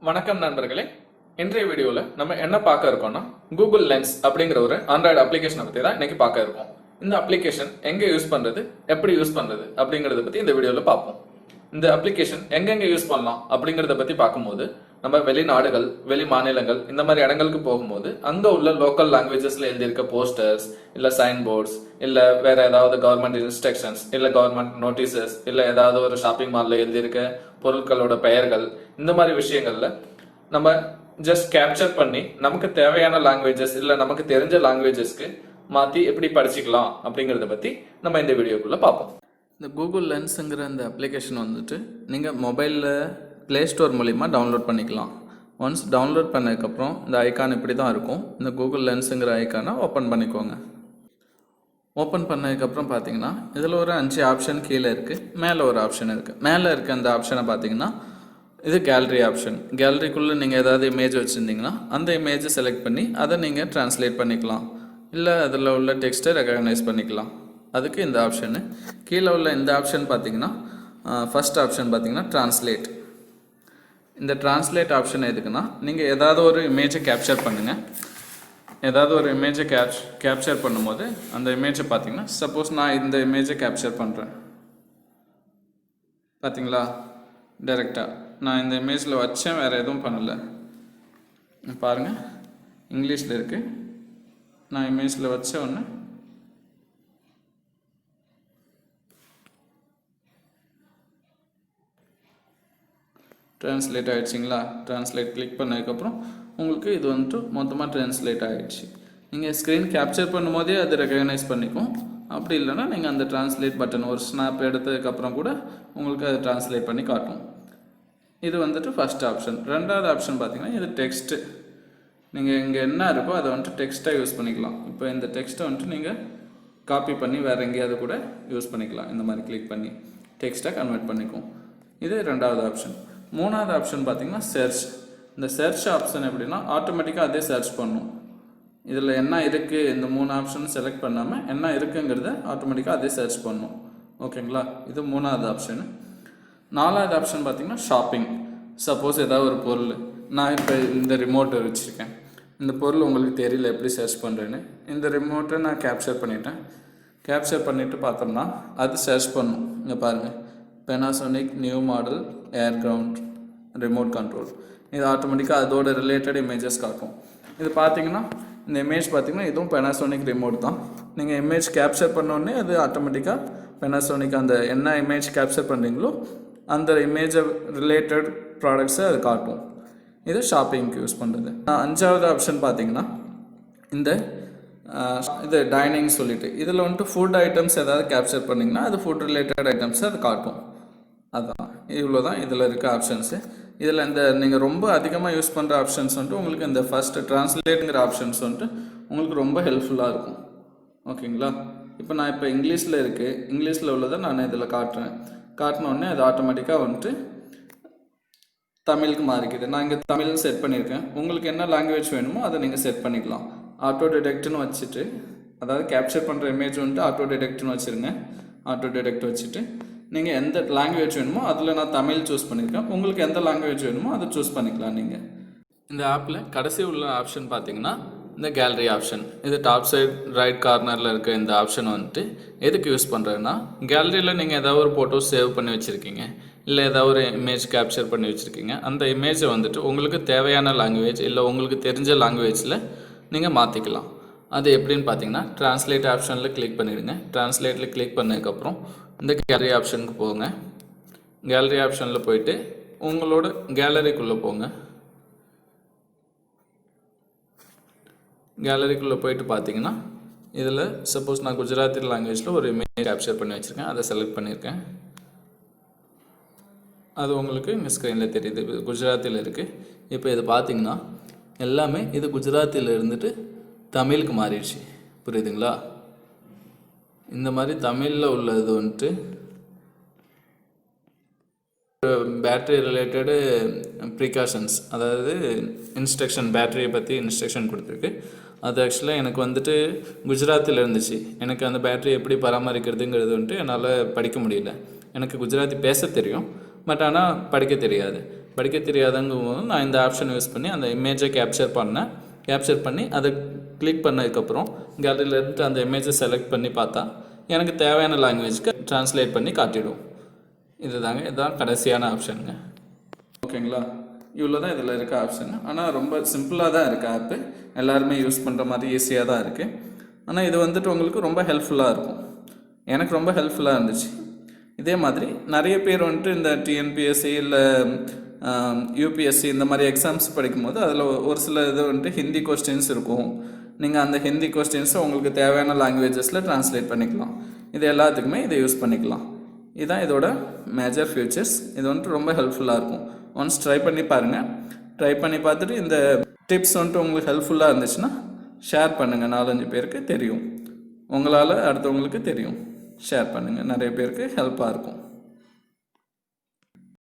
வணக்கம் நண்பர்களே. இன்றைய வீடியோவில் நம்ம என்ன பார்க்க இருக்கோம்னா கூகுள் லென்ஸ் அப்படிங்கிற ஒரு ஆண்ட்ராய்டு அப்ளிகேஷனை பற்றி தான் இன்னைக்கு பார்க்க இருக்கோம். இந்த அப்ளிகேஷன் எங்கே யூஸ் பண்ணுறது, எப்படி யூஸ் பண்ணுறது அப்படிங்கிறத பற்றி இந்த வீடியோவில் பார்ப்போம். இந்த அப்ளிகேஷன் எங்கெங்கே யூஸ் பண்ணலாம் அப்படிங்கிறத பற்றி பார்க்கும்போது நம்ம வெளிநாடுகள், வெளி மாநிலங்கள் இந்த மாதிரி இடங்களுக்கு போகும்போது அங்கே உள்ள லோக்கல் லாங்குவேஜஸில் எழுதியிருக்க போஸ்டர்ஸ் இல்லை சைன் போர்ட்ஸ் இல்லை வேற ஏதாவது கவர்மெண்ட் இன்ஸ்ட்ரக்ஷன்ஸ் இல்லை கவர்மெண்ட் நோட்டீசஸ் இல்லை ஏதாவது ஒரு ஷாப்பிங் மாலில் எழுதியிருக்க பொருட்களோட பெயர்கள் இந்த மாதிரி விஷயங்கள்ல நம்ம ஜஸ்ட் கேப்சர் பண்ணி நமக்கு தேவையான லாங்குவேஜஸ் இல்லை நமக்கு தெரிஞ்ச லாங்குவேஜஸ்க்கு மாற்றி எப்படி படிச்சுக்கலாம் அப்படிங்கிறத பற்றி நம்ம இந்த வீடியோக்குள்ளே பார்ப்போம். இந்த கூகுள் லென்ஸுங்கிற இந்த அப்ளிகேஷன் வந்துட்டு நீங்கள் மொபைலில் ப்ளே ஸ்டோர் மூலிமா டவுன்லோட் பண்ணிக்கலாம். ஒன்ஸ் டவுன்லோட் பண்ணதுக்கப்புறம் இந்த ஐக்கான் இப்படி தான் இருக்கும். இந்த கூகுள் லென்ஸுங்கிற ஐக்கானை ஓப்பன் பண்ணிக்கோங்க. ஓப்பன் பண்ணதுக்கப்புறம் பார்த்தீங்கன்னா இதில் ஒரு 5 ஆப்ஷன் கீழே இருக்குது, மேலே ஒரு ஆப்ஷன் இருக்குது. மேலே இருக்க அந்த ஆப்ஷனை பார்த்தீங்கன்னா இது கேலரி ஆப்ஷன். கேலரிக்குள்ளே நீங்கள் ஏதாவது இமேஜ் வச்சுருந்தீங்கன்னா அந்த இமேஜை செலக்ட் பண்ணி அதை நீங்கள் ட்ரான்ஸ்லேட் பண்ணிக்கலாம், இல்லை அதில் உள்ள டெக்ஸ்ட்டை ரெகக்னைஸ் பண்ணிக்கலாம். அதுக்கு இந்த ஆப்ஷனு. கீழே உள்ள இந்த ஆப்ஷன் பார்த்தீங்கன்னா ஃபஸ்ட் ஆப்ஷன் பார்த்தீங்கன்னா ட்ரான்ஸ்லேட். இந்த ட்ரான்ஸ்லேட் ஆப்ஷன் எதுக்குன்னா நீங்கள் ஏதாவது ஒரு இமேஜை கேப்சர் பண்ணுங்கள். ஏதாவது ஒரு இமேஜை கேப்சர் பண்ணும்போது அந்த இமேஜை பார்த்தீங்கன்னா சப்போஸ் நான் இந்த இமேஜை கேப்சர் பண்ணுறேன் பார்த்தீங்களா, டைரெக்டாக நான் இந்த இமேஜில் வச்சேன், வேறு எதுவும் பண்ணலை. பாருங்கள் இங்கிலீஷில் இருக்குது. நான் இமேஜில் வச்ச ஒன்று ட்ரான்ஸ்லேட் ஆகிடுச்சிங்களா. ட்ரான்ஸ்லேட் கிளிக் பண்ணதுக்கப்புறம் உங்களுக்கு இது வந்துட்டு மொத்தமாக ட்ரான்ஸ்லேட் ஆகிடுச்சு. நீங்கள் ஸ்க்ரீன் கேப்சர் பண்ணும்போதே அது ரெகக்னைஸ் பண்ணிக்கும். அப்படி இல்லைன்னா நீங்கள் அந்த ட்ரான்ஸ்லேட் பட்டன் ஒரு ஸ்னாப் எடுத்ததுக்கப்புறம் கூட உங்களுக்கு அது ட்ரான்ஸ்லேட் பண்ணி காட்டும். இது வந்துட்டு ஃபஸ்ட் ஆப்ஷன். ரெண்டாவது ஆப்ஷன் பார்த்தீங்கன்னா இது டெக்ஸ்ட்டு. நீங்கள் இங்கே என்ன இருக்கோ அதை வந்துட்டு டெக்ஸ்ட்டாக யூஸ் பண்ணிக்கலாம். இப்போ இந்த டெக்ஸ்ட்டை வந்துட்டு நீங்கள் காப்பி பண்ணி வேறு எங்கேயாவது கூட யூஸ் பண்ணிக்கலாம். இந்த மாதிரி கிளிக் பண்ணி டெக்ஸ்ட்டாக கன்வெர்ட் பண்ணிக்கும். இது ரெண்டாவது ஆப்ஷன். மூணாவது ஆப்ஷன் பார்த்தீங்கன்னா சர்ச். இந்த சர்ச் ஆப்ஷன் எப்படின்னா ஆட்டோமேட்டிக்காக அதே சர்ச் பண்ணும். இதில் என்ன இருக்குது, இந்த 3 ஆப்ஷன் செலக்ட் பண்ணாமல் என்ன இருக்குங்கிறத ஆட்டோமேட்டிக்காக அதே சர்ச் பண்ணும். ஓகேங்களா, இது மூணாவது ஆப்ஷன். நாலாவது ஆப்ஷன் பார்த்தீங்கன்னா ஷாப்பிங். சப்போஸ் ஏதாவது ஒரு பொருள், நான் இப்போ இந்த ரிமோட்டை வச்சுருக்கேன், இந்த பொருள் உங்களுக்கு தெரியல எப்படி சர்ச் பண்ணுறேன்னு, இந்த ரிமோட்டை நான் கேப்சர் பண்ணிட்டேன். கேப்சர் பண்ணிவிட்டு பார்த்தோம்னா அது சர்ச் பண்ணும். இங்கே பாருங்கள், Panasonic நியூ மாடல் ஏர் கிரவுண்ட் ரிமோட் கண்ட்ரோல். இது ஆட்டோமேட்டிக்காக அதோட ரிலேட்டட் இமேஜஸ் காட்டும். இது பார்த்தீங்கன்னா இந்த இமேஜ் பார்த்தீங்கன்னா இதுவும் Panasonic ரிமோட் தான். நீங்கள் இமேஜ் கேப்சர் பண்ணோடனே அது ஆட்டோமேட்டிக்காக Panasonic அந்த என்ன இமேஜ் கேப்சர் பண்ணுறீங்களோ அந்த இமேஜை ரிலேட்டட் ப்ராடக்ட்ஸை அது காட்டும். இது ஷாப்பிங்க்கு யூஸ் பண்ணுறது. 5வது ஆப்ஷன் பார்த்தீங்கன்னா இந்த இது டைனிங் சொல்லிட்டு இதில் வந்துட்டு ஃபுட் ஐட்டம்ஸ் ஏதாவது கேப்சர் பண்ணிங்கன்னா அது ஃபுட் ரிலேட்டட் ஐட்டம்ஸை அது காட்டும். அதுதான், இவ்வளோ தான் இதில் இருக்க ஆப்ஷன்ஸு. இதில் இந்த நீங்கள் ரொம்ப அதிகமாக யூஸ் பண்ணுற ஆப்ஷன்ஸ் வந்துட்டு உங்களுக்கு இந்த ஃபஸ்ட்டு ட்ரான்ஸ்லேட்டுங்கிற ஆப்ஷன்ஸ் வந்துட்டு உங்களுக்கு ரொம்ப ஹெல்ப்ஃபுல்லாக இருக்கும். ஓகேங்களா, இப்போ இங்கிலீஷில் இருக்குது, இங்கிலீஷில் உள்ளதை நான் இதில் காட்டினோடனே அது ஆட்டோமேட்டிக்காக வந்துட்டு தமிழுக்கு மாறிக்குது. நான் இங்கே தமிழ்னு செட் பண்ணியிருக்கேன். உங்களுக்கு என்ன லாங்குவேஜ் வேணுமோ அதை நீங்கள் செட் பண்ணிக்கலாம். ஆட்டோ டிடெக்ட்னு வச்சுட்டு, அதாவது கேப்சர் பண்ணுற இமேஜ் வந்துட்டு ஆட்டோ டிடெக்ட்னு வச்சுருங்க. ஆட்டோ டிடெக்ட் வச்சுட்டு நீங்கள் எந்த லாங்குவேஜ் வேணுமோ அதில் நான் தமிழ் சூஸ் பண்ணியிருக்கேன். உங்களுக்கு எந்த லாங்குவேஜ் வேணுமோ அதை சூஸ் பண்ணிக்கலாம். நீங்கள் இந்த ஆப்பில் கடைசி உள்ள ஆப்ஷன் பார்த்தீங்கன்னா இந்த கேலரி ஆப்ஷன். இது டாப் சைட் ரைட் கார்னரில் இருக்க இந்த ஆப்ஷன் வந்துட்டு எதுக்கு யூஸ் பண்ணுறேன்னா, கேலரியில் நீங்கள் ஏதாவது ஒரு ஃபோட்டோ சேவ் பண்ணி வச்சுருக்கீங்க, இல்லை ஏதாவது ஒரு இமேஜ் கேப்சர் பண்ணி வச்சுருக்கீங்க, அந்த இமேஜை வந்துட்டு உங்களுக்கு தேவையான லாங்குவேஜ் இல்லை உங்களுக்கு தெரிஞ்ச லாங்குவேஜில் நீங்கள் மாற்றிக்கலாம். அது எப்படின்னு பார்த்தீங்கன்னா ட்ரான்ஸ்லேட் ஆப்ஷனில் கிளிக் பண்ணிவிடுங்க. ட்ரான்ஸ்லேட்டில் கிளிக் பண்ணதுக்கப்புறம் இந்த கேலரி ஆப்ஷனுக்கு போங்க. கேலரி ஆப்ஷனில் போயிட்டு உங்களோட கேலரிக்குள்ளே போங்க. கேலரிக்குள்ளே போயிட்டு பார்த்தீங்கன்னா இதில் சப்போஸ் நான் குஜராத்தி லாங்குவேஜில் ஒரு இமேஜ் கேப்சர் பண்ணி வச்சுருக்கேன், அதை செலக்ட் பண்ணியிருக்கேன். அது உங்களுக்கு இங்கே ஸ்க்ரீனில் தெரியுது, குஜராத்தியில் இருக்குது. இப்போ இது பார்த்தீங்கன்னா எல்லாமே இது குஜராத்தியில் இருந்துட்டு தமிழுக்கு மாறிடுச்சு. புரியுதுங்களா? இந்த மாதிரி தமிழில் உள்ளது வந்துட்டு பேட்ரி ரிலேட்டடு ப்ரிகாஷன்ஸ், அதாவது இன்ஸ்ட்ரக்ஷன், பேட்டரியை பற்றி இன்ஸ்ட்ரக்ஷன் கொடுத்துருக்கு. அது ஆக்சுவலாக எனக்கு வந்துட்டு குஜராத்தில் இருந்துச்சு. எனக்கு அந்த பேட்டரி எப்படி பராமரிக்கிறதுங்கிறது வந்துட்டு என்னால் படிக்க முடியல. எனக்கு குஜராத்தி பேச தெரியும், பட் ஆனால் படிக்க தெரியாது. படிக்க தெரியாதங்கும் போது நான் இந்த ஆப்ஷன் யூஸ் பண்ணி அந்த இமேஜை கேப்சர் பண்ணி அதை கிளிக் பண்ணதுக்கப்புறம் கேலரியிலேருந்து அந்த இமேஜை செலக்ட் பண்ணி பார்த்தா எனக்கு தேவையான லாங்குவேஜ்க்கு ட்ரான்ஸ்லேட் பண்ணி காட்டிடும். இதுதான் கடைசியான ஆப்ஷனுங்க. ஓகேங்களா, இவ்வளோ தான் இதில் இருக்க ஆப்ஷன். ஆனால் ரொம்ப சிம்பிளாக தான் இருக்குது ஆப்பு, எல்லாருமே யூஸ் பண்ணுற மாதிரி ஈஸியாக தான் இருக்குது. ஆனால் இது வந்துட்டு உங்களுக்கு ரொம்ப ஹெல்ப்ஃபுல்லாக இருக்கும். எனக்கு ரொம்ப ஹெல்ப்ஃபுல்லாக இருந்துச்சு. இதே மாதிரி நிறைய பேர் வந்துட்டு இந்த டிஎன்பிஎஸ்சி இல்லை யூபிஎஸ்சி இந்த மாதிரி எக்ஸாம்ஸ் படிக்கும்போது அதில் ஒரு சில இது வந்துட்டு ஹிந்தி கொஸ்டின்ஸ் இருக்கும். நீங்கள் அந்த ஹிந்தி கொஸ்டின்ஸை உங்களுக்கு தேவையான லாங்குவேஜஸில் ட்ரான்ஸ்லேட் பண்ணிக்கலாம். இது எல்லாத்துக்குமே இதை யூஸ் பண்ணிக்கலாம். இதுதான் இதோட மேஜர் ஃபியூச்சர்ஸ். இது வந்துட்டு ரொம்ப ஹெல்ப்ஃபுல்லாக இருக்கும். ஒன்ஸ் ட்ரை பண்ணி பாருங்கள். ட்ரை பண்ணி பார்த்துட்டு இந்த டிப்ஸ் வந்துட்டு உங்களுக்கு ஹெல்ப்ஃபுல்லாக இருந்துச்சுன்னா ஷேர் பண்ணுங்கள். 4-5 பேருக்கு தெரியும், உங்களால் அடுத்தவங்களுக்கு தெரியும். ஷேர் பண்ணுங்கள், நிறைய பேருக்கு ஹெல்ப்பாக இருக்கும்.